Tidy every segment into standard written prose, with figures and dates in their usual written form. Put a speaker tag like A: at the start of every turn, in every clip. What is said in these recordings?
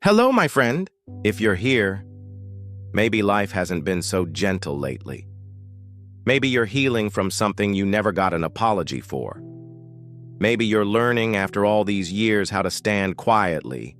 A: Hello, my friend. If you're here, maybe life hasn't been so gentle lately. Maybe you're healing from something you never got an apology for. Maybe you're learning after all these years how to stand quietly,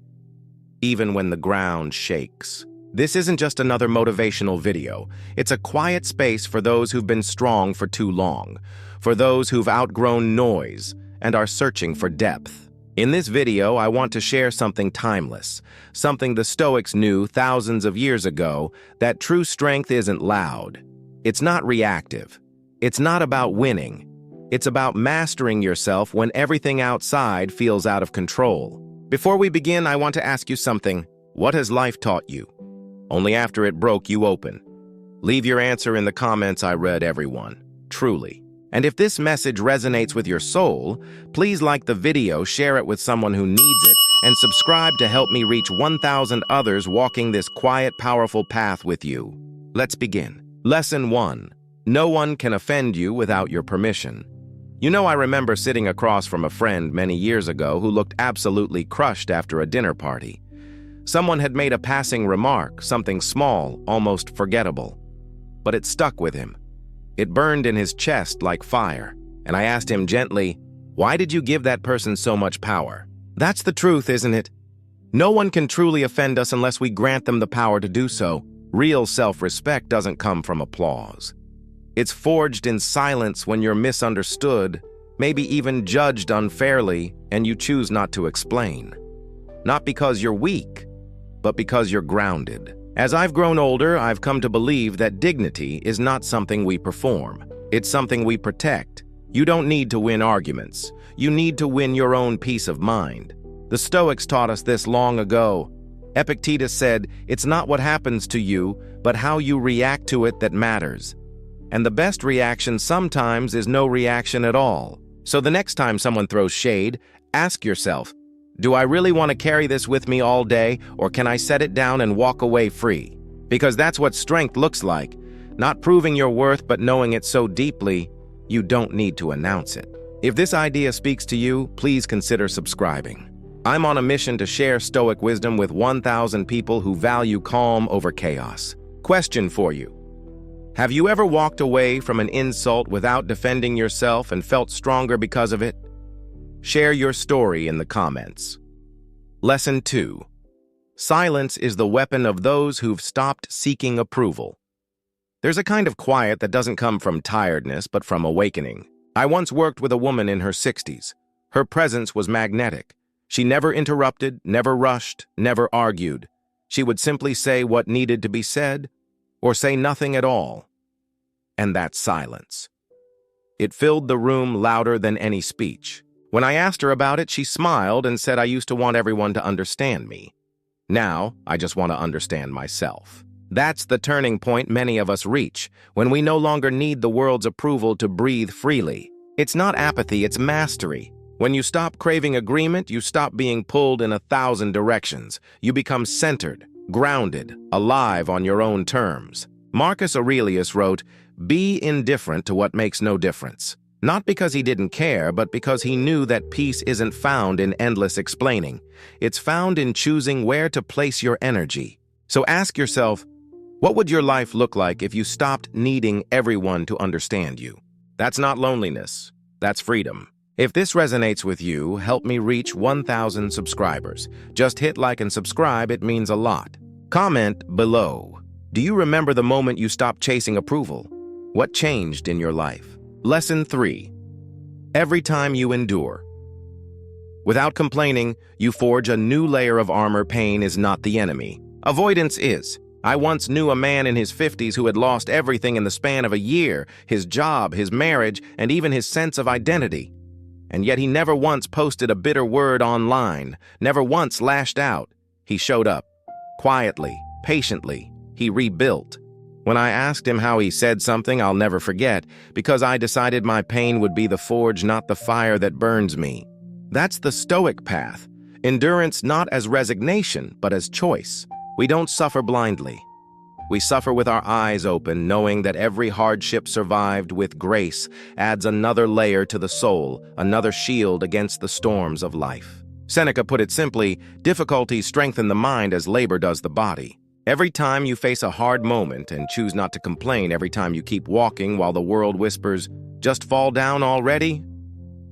A: even when the ground shakes. This isn't just another motivational video. It's a quiet space for those who've been strong for too long, for those who've outgrown noise and are searching for depth. In this video, I want to share something timeless, something the Stoics knew thousands of years ago, that true strength isn't loud. It's not reactive. It's not about winning. It's about mastering yourself when everything outside feels out of control. Before we begin, I want to ask you something. What has life taught you? Only after it broke you open. Leave your answer in the comments. I read everyone. Truly. And if this message resonates with your soul, please like the video, share it with someone who needs it, and subscribe to help me reach 1,000 others walking this quiet, powerful path with you. Let's begin. Lesson 1. No one can offend you without your permission. You know, I remember sitting across from a friend many years ago who looked absolutely crushed after a dinner party. Someone had made a passing remark, something small, almost forgettable. But it stuck with him. It burned in his chest like fire, and I asked him gently, "Why did you give that person so much power?" That's the truth, isn't it? No one can truly offend us unless we grant them the power to do so. Real self-respect doesn't come from applause. It's forged in silence when you're misunderstood, maybe even judged unfairly, and you choose not to explain. Not because you're weak, but because you're grounded. As I've grown older, I've come to believe that dignity is not something we perform. It's something we protect. You don't need to win arguments. You need to win your own peace of mind. The Stoics taught us this long ago. Epictetus said, "It's not what happens to you, but how you react to it that matters." And the best reaction sometimes is no reaction at all. So the next time someone throws shade, ask yourself, do I really want to carry this with me all day, or can I set it down and walk away free? Because that's what strength looks like. Not proving your worth, but knowing it so deeply, you don't need to announce it. If this idea speaks to you, please consider subscribing. I'm on a mission to share Stoic wisdom with 1,000 people who value calm over chaos. Question for you. Have you ever walked away from an insult without defending yourself and felt stronger because of it? Share your story in the comments. Lesson 2. Silence is the weapon of those who've stopped seeking approval. There's a kind of quiet that doesn't come from tiredness, but from awakening. I once worked with a woman in her 60s. Her presence was magnetic. She never interrupted, never rushed, never argued. She would simply say what needed to be said, or say nothing at all. And that's silence. It filled the room louder than any speech. When I asked her about it, she smiled and said, "I used to want everyone to understand me. Now, I just want to understand myself." That's the turning point many of us reach, when we no longer need the world's approval to breathe freely. It's not apathy, it's mastery. When you stop craving agreement, you stop being pulled in 1,000 directions. You become centered, grounded, alive on your own terms. Marcus Aurelius wrote, "Be indifferent to what makes no difference." Not because he didn't care, but because he knew that peace isn't found in endless explaining. It's found in choosing where to place your energy. So ask yourself, what would your life look like if you stopped needing everyone to understand you? That's not loneliness, that's freedom. If this resonates with you, help me reach 1,000 subscribers. Just hit like and subscribe, it means a lot. Comment below. Do you remember the moment you stopped chasing approval? What changed in your life? Lesson 3. Every time you endure. Without complaining, you forge a new layer of armor. Pain is not the enemy. Avoidance is. I once knew a man in his 50s who had lost everything in the span of a year, his job, his marriage, and even his sense of identity. And yet he never once posted a bitter word online, never once lashed out. He showed up. Quietly, patiently, he rebuilt. When I asked him how he said something I'll never forget, because I decided my pain would be the forge, not the fire that burns me. That's the Stoic path. Endurance not as resignation, but as choice. We don't suffer blindly. We suffer with our eyes open, knowing that every hardship survived with grace adds another layer to the soul, another shield against the storms of life. Seneca put it simply, difficulties strengthen the mind as labor does the body. Every time you face a hard moment and choose not to complain every time you keep walking while the world whispers, "Just fall down already,"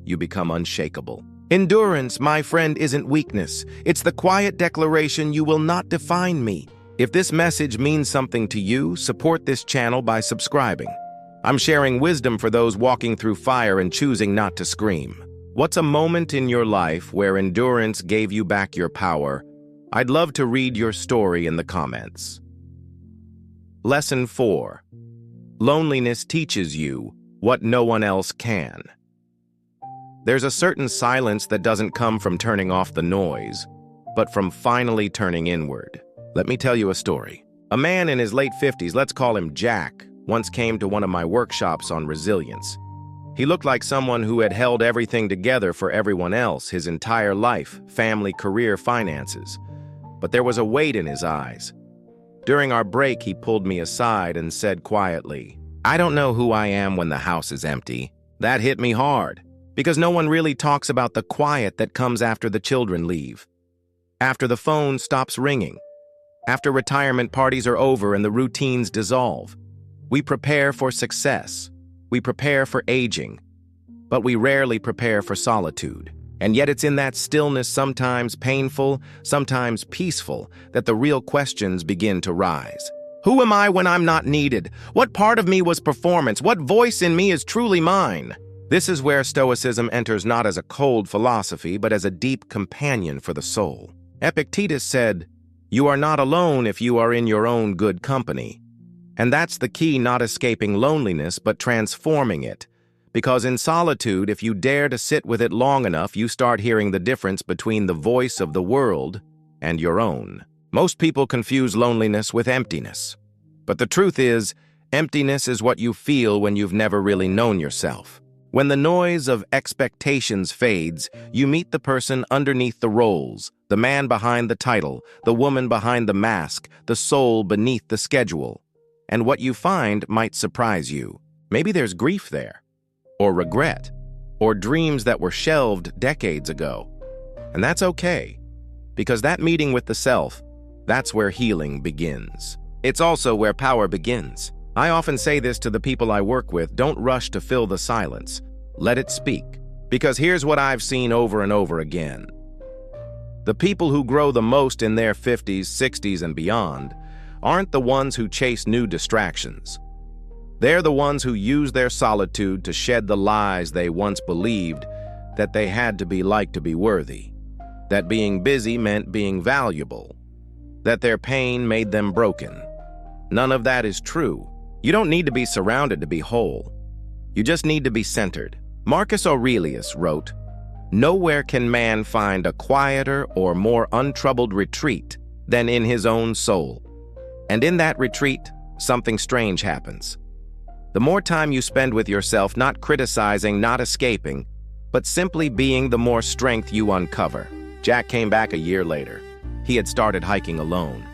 A: you become unshakable. Endurance, my friend, isn't weakness. It's the quiet declaration, "You will not define me." If this message means something to you, support this channel by subscribing. I'm sharing wisdom for those walking through fire and choosing not to scream. What's a moment in your life where endurance gave you back your power? I'd love to read your story in the comments. Lesson 4. Loneliness teaches you what no one else can. There's a certain silence that doesn't come from turning off the noise, but from finally turning inward. Let me tell you a story. A man in his late 50s, let's call him Jack, once came to one of my workshops on resilience. He looked like someone who had held everything together for everyone else his entire life, family, career, finances. But there was a weight in his eyes. During our break, he pulled me aside and said quietly, "I don't know who I am when the house is empty." That hit me hard, because no one really talks about the quiet that comes after the children leave, after the phone stops ringing, after retirement parties are over and the routines dissolve. We prepare for success. We prepare for aging, but we rarely prepare for solitude. And yet it's in that stillness, sometimes painful, sometimes peaceful, that the real questions begin to rise. Who am I when I'm not needed? What part of me was performance? What voice in me is truly mine? This is where Stoicism enters not as a cold philosophy, but as a deep companion for the soul. Epictetus said, "You are not alone if you are in your own good company." And that's the key, not escaping loneliness, but transforming it. Because in solitude, if you dare to sit with it long enough, you start hearing the difference between the voice of the world and your own. Most people confuse loneliness with emptiness. But the truth is, emptiness is what you feel when you've never really known yourself. When the noise of expectations fades, you meet the person underneath the roles, the man behind the title, the woman behind the mask, the soul beneath the schedule. And what you find might surprise you. Maybe there's grief there, or regret, or dreams that were shelved decades ago. And that's okay, because that meeting with the self, that's where healing begins. It's also where power begins. I often say this to the people I work with: don't rush to fill the silence. Let it speak. Because here's what I've seen over and over again. The people who grow the most in their 50s, 60s, and beyond aren't the ones who chase new distractions. They're the ones who use their solitude to shed the lies they once believed, that they had to be liked to be worthy, that being busy meant being valuable, that their pain made them broken. None of that is true. You don't need to be surrounded to be whole. You just need to be centered. Marcus Aurelius wrote, "Nowhere can man find a quieter or more untroubled retreat than in his own soul. And in that retreat, something strange happens. The more time you spend with yourself, not criticizing, not escaping, but simply being, the more strength you uncover." Jack came back a year later. He had started hiking alone,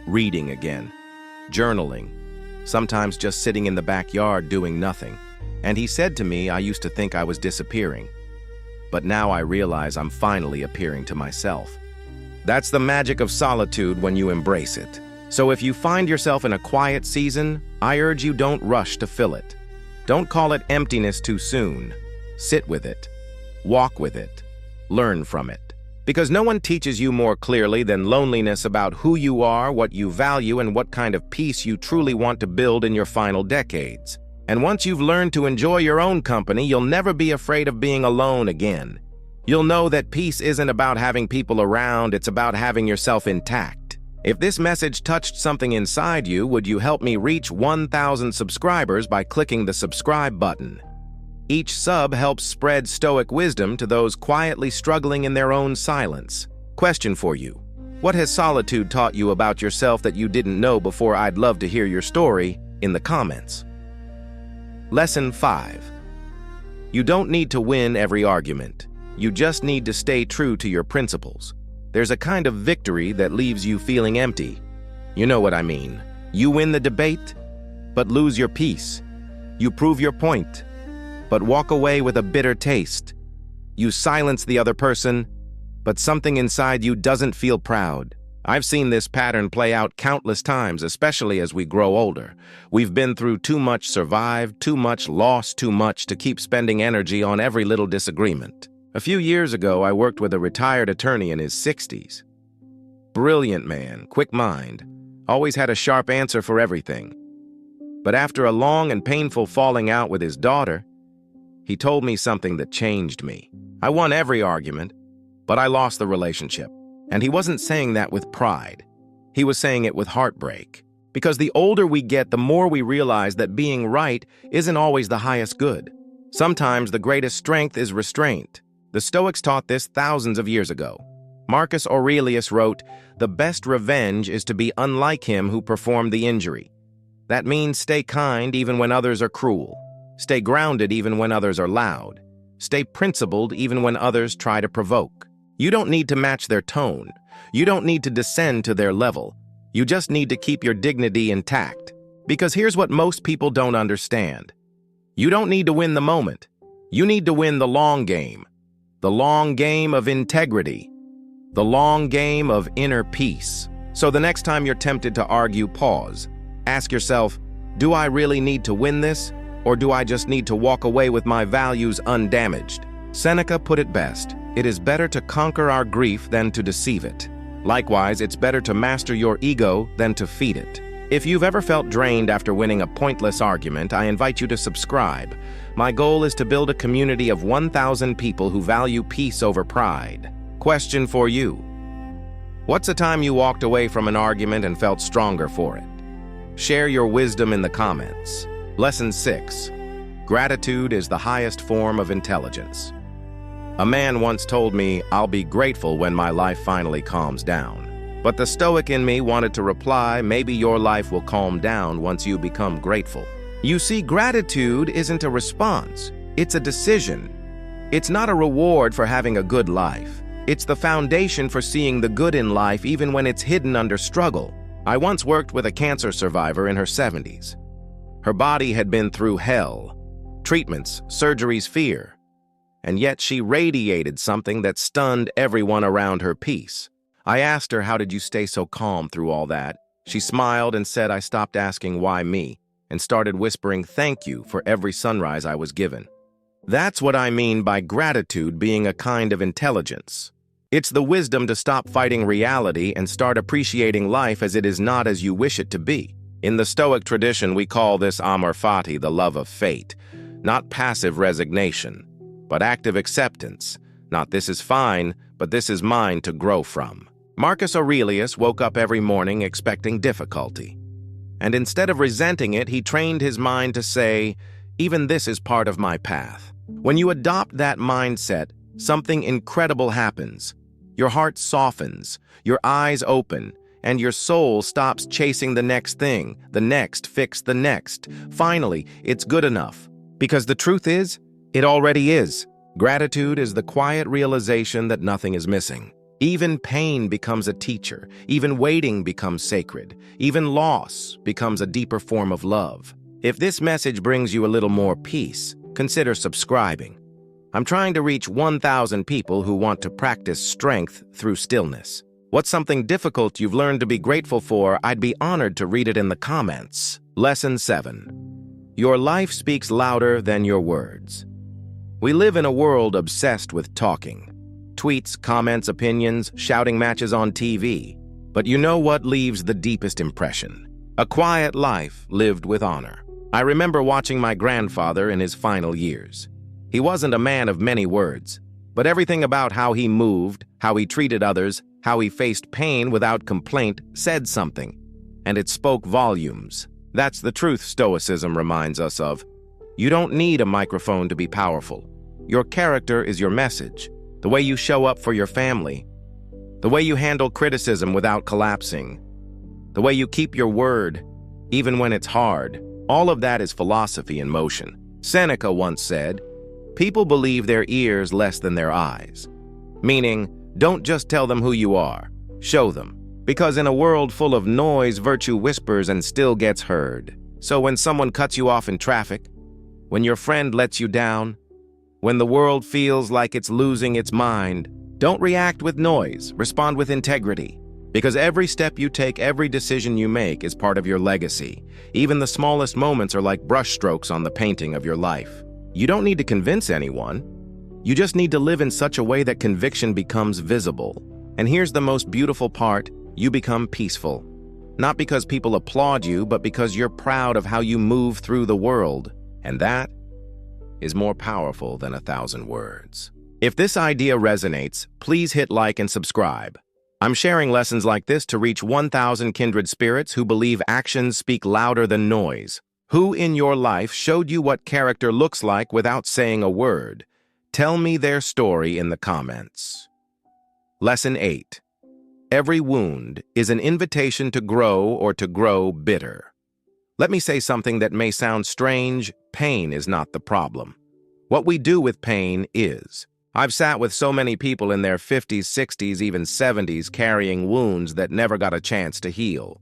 A: reading again, journaling, sometimes just sitting in the backyard doing nothing. And he said to me, "I used to think I was disappearing, but now I realize I'm finally appearing to myself." That's the magic of solitude when you embrace it. So if you find yourself in a quiet season, I urge you, don't rush to fill it. Don't call it emptiness too soon. Sit with it. Walk with it. Learn from it. Because no one teaches you more clearly than loneliness about who you are, what you value, and what kind of peace you truly want to build in your final decades. And once you've learned to enjoy your own company, you'll never be afraid of being alone again. You'll know that peace isn't about having people around, it's about having yourself intact. If this message touched something inside you, would you help me reach 1,000 subscribers by clicking the subscribe button? Each sub helps spread Stoic wisdom to those quietly struggling in their own silence. Question for you: what has solitude taught you about yourself that you didn't know before? I'd love to hear your story in the comments. Lesson 5. You don't need to win every argument. You just need to stay true to your principles. There's a kind of victory that leaves you feeling empty. You know what I mean. You win the debate, but lose your peace. You prove your point, but walk away with a bitter taste. You silence the other person, but something inside you doesn't feel proud. I've seen this pattern play out countless times, especially as we grow older. We've been through too much, survived too much, lost too much to keep spending energy on every little disagreement. A few years ago, I worked with a retired attorney in his 60s. Brilliant man, quick mind, always had a sharp answer for everything. But after a long and painful falling out with his daughter, he told me something that changed me. I won every argument, but I lost the relationship. And he wasn't saying that with pride. He was saying it with heartbreak. Because the older we get, the more we realize that being right isn't always the highest good. Sometimes the greatest strength is restraint. The Stoics taught this thousands of years ago. Marcus Aurelius wrote, "The best revenge is to be unlike him who performed the injury." That means stay kind even when others are cruel. Stay grounded even when others are loud. Stay principled even when others try to provoke. You don't need to match their tone. You don't need to descend to their level. You just need to keep your dignity intact. Because here's what most people don't understand. You don't need to win the moment. You need to win the long game. The long game of integrity. The long game of inner peace. So the next time you're tempted to argue, pause. Ask yourself, do I really need to win this? Or do I just need to walk away with my values undamaged? Seneca put it best. It is better to conquer our grief than to deceive it. Likewise, it's better to master your ego than to feed it. If you've ever felt drained after winning a pointless argument, I invite you to subscribe. My goal is to build a community of 1,000 people who value peace over pride. Question for you. What's a time you walked away from an argument and felt stronger for it? Share your wisdom in the comments. Lesson 6. Gratitude is the highest form of intelligence. A man once told me, "I'll be grateful when my life finally calms down." But the Stoic in me wanted to reply, maybe your life will calm down once you become grateful. You see, gratitude isn't a response, it's a decision. It's not a reward for having a good life. It's the foundation for seeing the good in life even when it's hidden under struggle. I once worked with a cancer survivor in her 70s. Her body had been through hell, treatments, surgeries, fear. And yet she radiated something that stunned everyone around her peace. I asked her, "How did you stay so calm through all that?" She smiled and said, "I stopped asking why me and started whispering thank you for every sunrise I was given." That's what I mean by gratitude being a kind of intelligence. It's the wisdom to stop fighting reality and start appreciating life as it is, not as you wish it to be. In the Stoic tradition, we call this amor fati, the love of fate, not passive resignation, but active acceptance. Not this is fine, but this is mine to grow from. Marcus Aurelius woke up every morning expecting difficulty. And instead of resenting it, he trained his mind to say, even this is part of my path. When you adopt that mindset, something incredible happens. Your heart softens, your eyes open, and your soul stops chasing the next thing, the next fix, the next. Finally, it's good enough. Because the truth is, it already is. Gratitude is the quiet realization that nothing is missing. Even pain becomes a teacher. Even waiting becomes sacred. Even loss becomes a deeper form of love. If this message brings you a little more peace, consider subscribing. I'm trying to reach 1,000 people who want to practice strength through stillness. What's something difficult you've learned to be grateful for? I'd be honored to read it in the comments. Lesson 7. Your life speaks louder than your words. We live in a world obsessed with talking. Tweets, comments, opinions, shouting matches on TV. But you know what leaves the deepest impression? A quiet life lived with honor. I remember watching my grandfather in his final years. He wasn't a man of many words, but everything about how he moved, how he treated others, how he faced pain without complaint said something, and it spoke volumes. That's the truth Stoicism reminds us of. You don't need a microphone to be powerful. Your character is your message, the way you show up for your family, the way you handle criticism without collapsing, the way you keep your word, even when it's hard. All of that is philosophy in motion. Seneca once said, "People believe their ears less than their eyes." Meaning, don't just tell them who you are, show them. Because in a world full of noise, virtue whispers and still gets heard. So when someone cuts you off in traffic, when your friend lets you down, when the world feels like it's losing its mind, Don't react with noise, respond with integrity. Because every step you take, every decision you make is part of your legacy. Even the smallest moments are like brushstrokes on the painting of your life. You don't need to convince anyone. You just need to live in such a way that conviction becomes visible. And here's the most beautiful part: you become peaceful. Not because people applaud you, but because you're proud of how you move through the world. And that is more powerful than 1,000 words. If this idea resonates, please hit like and subscribe. I'm sharing lessons like this to reach 1,000 kindred spirits who believe actions speak louder than noise. Who in your life showed you what character looks like without saying a word? Tell me their story in the comments. Lesson 8. Every wound is an invitation to grow or to grow bitter. Let me say something that may sound strange. Pain is not the problem. What we do with pain is. I've sat with so many people in their 50s, 60s, even 70s carrying wounds that never got a chance to heal.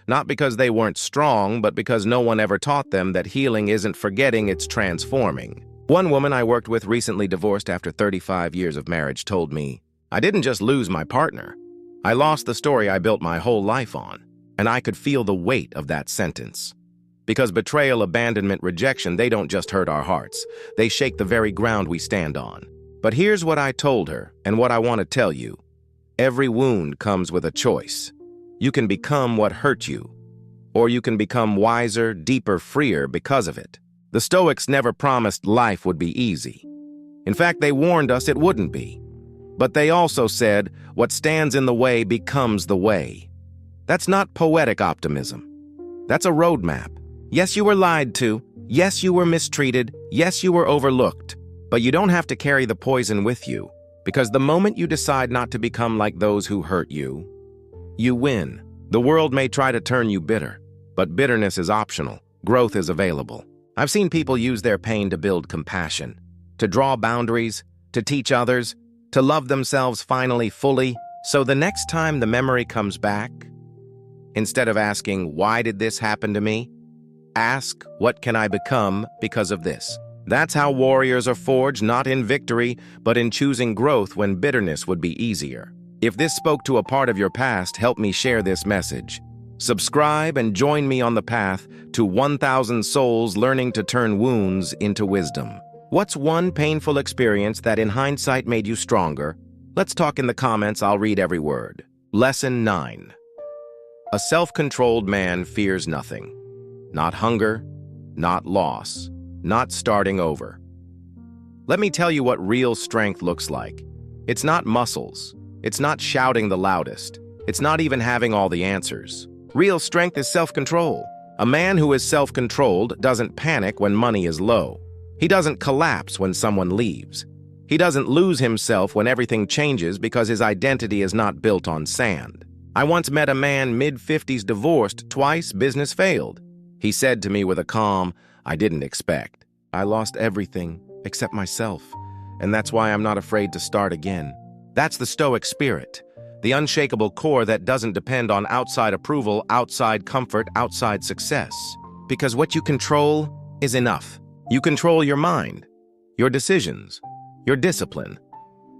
A: Not because they weren't strong, but because no one ever taught them that healing isn't forgetting, it's transforming. One woman I worked with, recently divorced after 35 years of marriage, told me, "I didn't just lose my partner. I lost the story I built my whole life on." And I could feel the weight of that sentence. Because betrayal, abandonment, rejection, they don't just hurt our hearts. They shake the very ground we stand on. But here's what I told her, and what I want to tell you. Every wound comes with a choice. You can become what hurt you, or you can become wiser, deeper, freer because of it. The Stoics never promised life would be easy. In fact, they warned us it wouldn't be. But they also said, what stands in the way becomes the way. That's not poetic optimism. That's a roadmap. Yes, you were lied to. Yes, you were mistreated. Yes, you were overlooked. But you don't have to carry the poison with you, because the moment you decide not to become like those who hurt you, you win. The world may try to turn you bitter, but bitterness is optional. Growth is available. I've seen people use their pain to build compassion, to draw boundaries, to teach others, to love themselves finally fully, so the next time the memory comes back, instead of asking, "Why did this happen to me?" ask, "What can I become because of this?" That's how warriors are forged, not in victory, but in choosing growth when bitterness would be easier. If this spoke to a part of your past, help me share this message. Subscribe and join me on the path to 1,000 souls learning to turn wounds into wisdom. What's one painful experience that in hindsight made you stronger? Let's talk in the comments. I'll read every word. Lesson 9. A self-controlled man fears nothing. Not hunger, not loss, not starting over. Let me tell you what real strength looks like. It's not muscles. It's not shouting the loudest. It's not even having all the answers. Real strength is self-control. A man who is self-controlled doesn't panic when money is low. He doesn't collapse when someone leaves. He doesn't lose himself when everything changes because his identity is not built on sand. I once met a man mid-50s, divorced, twice, business failed. He said to me with a calm I didn't expect, "I lost everything except myself, and that's why I'm not afraid to start again." That's the Stoic spirit, the unshakable core that doesn't depend on outside approval, outside comfort, outside success. Because what you control is enough. You control your mind, your decisions, your discipline,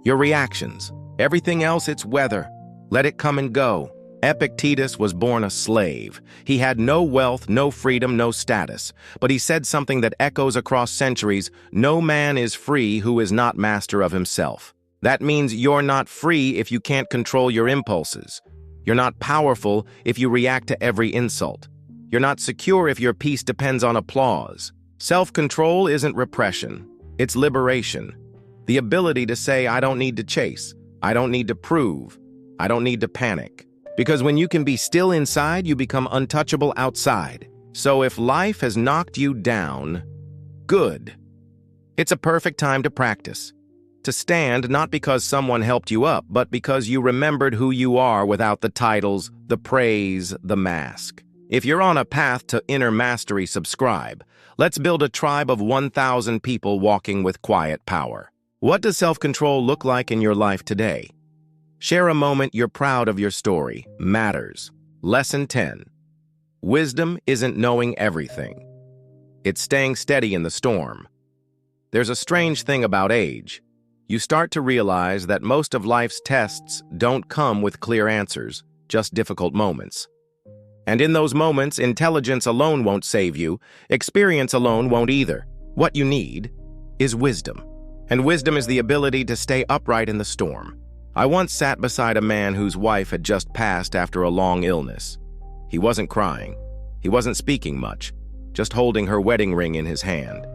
A: your reactions. Everything else, it's weather. Let it come and go. Epictetus was born a slave. He had no wealth, no freedom, no status. But he said something that echoes across centuries: no man is free who is not master of himself. That means you're not free if you can't control your impulses. You're not powerful if you react to every insult. You're not secure if your peace depends on applause. Self-control isn't repression. It's liberation. The ability to say, I don't need to chase. I don't need to prove. I don't need to panic. Because when you can be still inside, you become untouchable outside. So if life has knocked you down, good. It's a perfect time to practice. To stand not because someone helped you up, but because you remembered who you are without the titles, the praise, the mask. If you're on a path to inner mastery, subscribe. Let's build a tribe of 1,000 people walking with quiet power. What does self-control look like in your life today? Share a moment you're proud of. Your story matters. Lesson 10. Wisdom isn't knowing everything. It's staying steady in the storm. There's a strange thing about age. you start to realize that most of life's tests don't come with clear answers, just difficult moments. And in those moments, intelligence alone won't save you, experience alone won't either. What you need is wisdom. And wisdom is the ability to stay upright in the storm. I once sat beside a man whose wife had just passed after a long illness. He wasn't crying. He wasn't speaking much, just holding her wedding ring in his hand.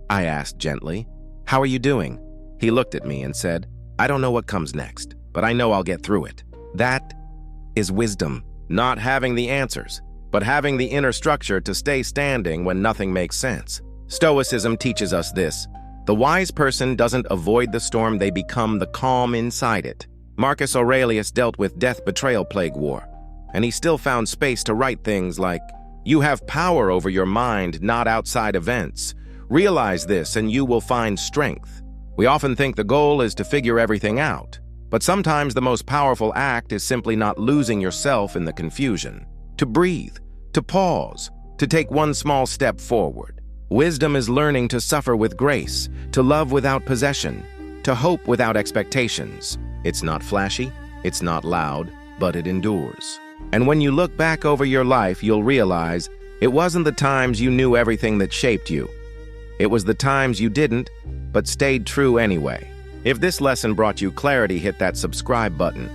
A: I asked gently, "How are you doing?" He looked at me and said, "I don't know what comes next, but I know I'll get through it." That is wisdom. Not having the answers, but having the inner structure to stay standing when nothing makes sense. Stoicism teaches us this. The wise person doesn't avoid the storm, they become the calm inside it. Marcus Aurelius dealt with death, betrayal, plague, war, and he still found space to write things like, "You have power over your mind, not outside events. Realize this and you will find strength." We often think the goal is to figure everything out, but sometimes the most powerful act is simply not losing yourself in the confusion. To breathe, to pause, to take one small step forward. Wisdom is learning to suffer with grace, to love without possession, to hope without expectations. It's not flashy, it's not loud, but it endures. And when you look back over your life, you'll realize it wasn't the times you knew everything that shaped you. It was the times you didn't, but stayed true anyway. If this lesson brought you clarity, hit that subscribe button.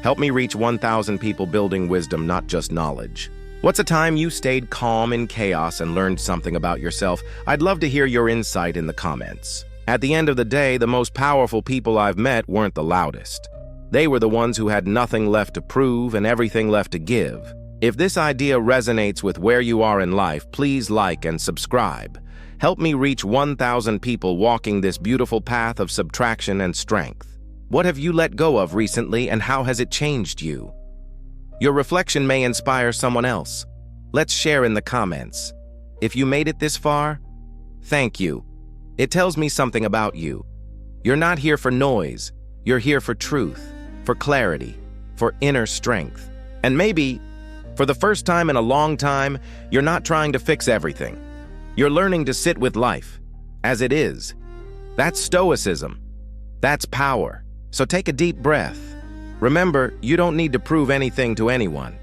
A: Help me reach 1,000 people building wisdom, not just knowledge. What's a time you stayed calm in chaos and learned something about yourself? I'd love to hear your insight in the comments. At the end of the day, the most powerful people I've met weren't the loudest. They were the ones who had nothing left to prove and everything left to give. If this idea resonates with where you are in life, please like and subscribe. Help me reach 1,000 people walking this beautiful path of subtraction and strength. What have you let go of recently and how has it changed you? Your reflection may inspire someone else. Let's share in the comments. If you made it this far, thank you. It tells me something about you. You're not here for noise. You're here for truth, for clarity, for inner strength. And maybe, for the first time in a long time, you're not trying to fix everything. You're learning to sit with life as it is. That's stoicism. That's power. So take a deep breath. Remember, you don't need to prove anything to anyone.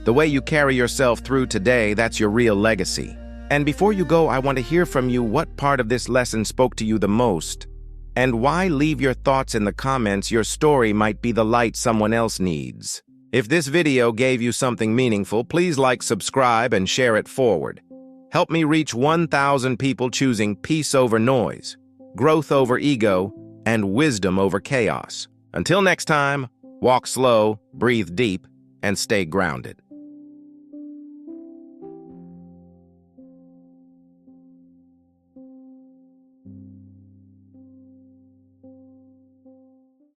A: The way you carry yourself through today, that's your real legacy. And before you go, I want to hear from you what part of this lesson spoke to you the most, and why. Leave your thoughts in the comments. Your story might be the light someone else needs. If this video gave you something meaningful, please like, subscribe, and share it forward. Help me reach 1,000 people choosing peace over noise, growth over ego, and wisdom over chaos. Until next time, walk slow, breathe deep, and stay grounded.